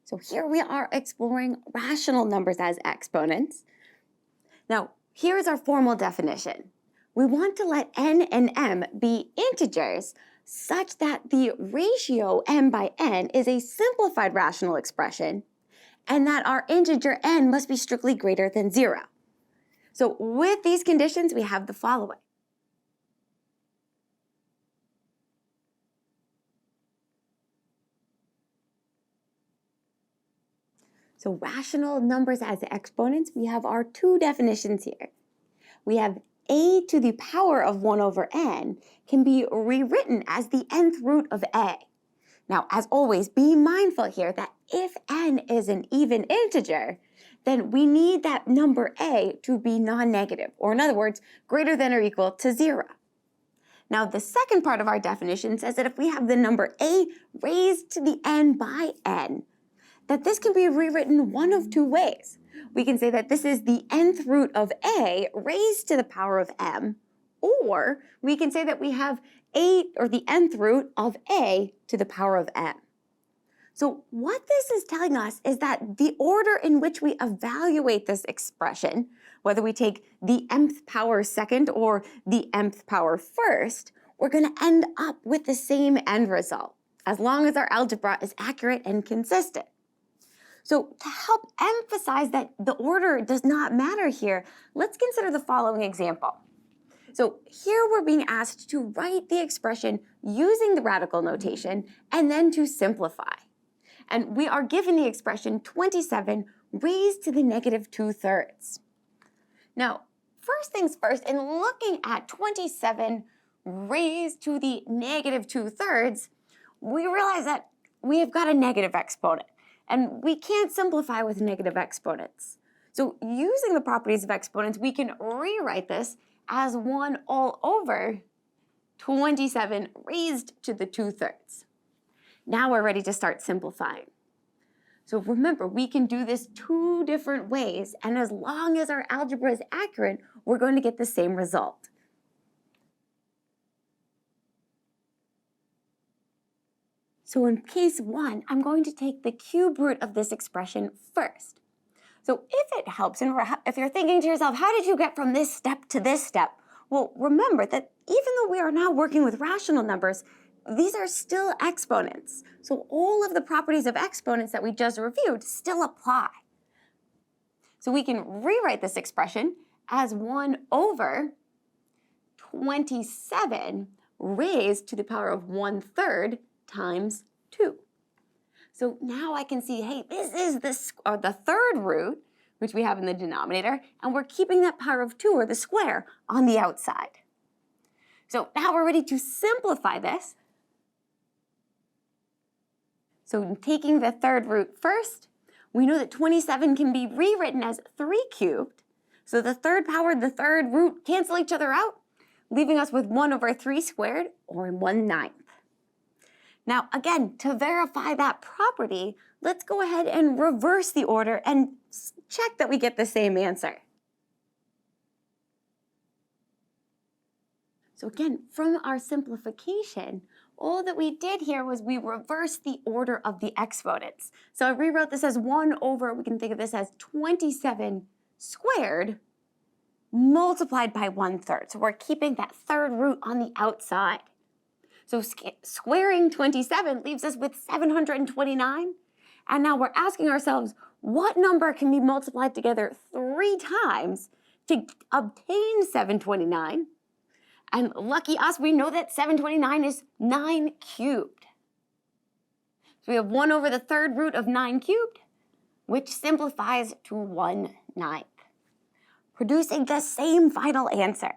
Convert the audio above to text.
So here we are exploring rational numbers as exponents. Now, here's our formal definition. We want to let n and m be integers such that the ratio m by n is a simplified rational expression and that our integer n must be strictly greater than 0. So with these conditions, we have the following. So rational numbers as exponents, we have our two definitions here. We have a to the power of 1 over n can be rewritten as the nth root of a. Now, as always, be mindful here that if n is an even integer, then we need that number a to be non-negative, or in other words, greater than or equal to 0. Now, the second part of our definition says that if we have the number a raised to the n by n, that this can be rewritten one of two ways. We can say that this is the nth root of a raised to the power of m, or we can say that we have a, or the nth root of a to the power of m. So what this is telling us is that the order in which we evaluate this expression, whether we take the mth power second or the mth power first, we're going to end up with the same end result, as long as our algebra is accurate and consistent. So to help emphasize that the order does not matter here, let's consider the following example. So here we're being asked to write the expression using the radical notation and then to simplify. And we are given the expression 27 raised to the negative 2/3. Now, first things first, in looking at 27 raised to the negative 2/3, we realize that we have got a negative exponent. And we can't simplify with negative exponents. So using the properties of exponents, we can rewrite this as 1 all over 27 raised to the 2/3. Now we're ready to start simplifying. So remember, we can do this two different ways, and as long as our algebra is accurate, we're going to get the same result. So in case 1, I'm going to take the cube root of this expression first. So if it helps, and if you're thinking to yourself, how did you get from this step to this step? Well, remember that even though we are now working with rational numbers, these are still exponents. So all of the properties of exponents that we just reviewed still apply. So we can rewrite this expression as 1 over 27 raised to the power of 1/3 times 2. So now I can see, hey, this is the third root, which we have in the denominator, and we're keeping that power of 2, or the square, on the outside. So now we're ready to simplify this. So taking the third root first, we know that 27 can be rewritten as 3 cubed. So the third power and the third root cancel each other out, leaving us with 1 over 3 squared, or 1/9. Now, again, to verify that property, let's go ahead and reverse the order and check that we get the same answer. So again, from our simplification, all that we did here was we reversed the order of the exponents. So I rewrote this as 1 over, we can think of this as 27 squared multiplied by 1/3. So we're keeping that third root on the outside. So squaring 27 leaves us with 729. And now we're asking ourselves, what number can be multiplied together 3 times to obtain 729? And lucky us, we know that 729 is 9 cubed. So we have 1 over the third root of 9 cubed, which simplifies to 1/9, producing the same final answer.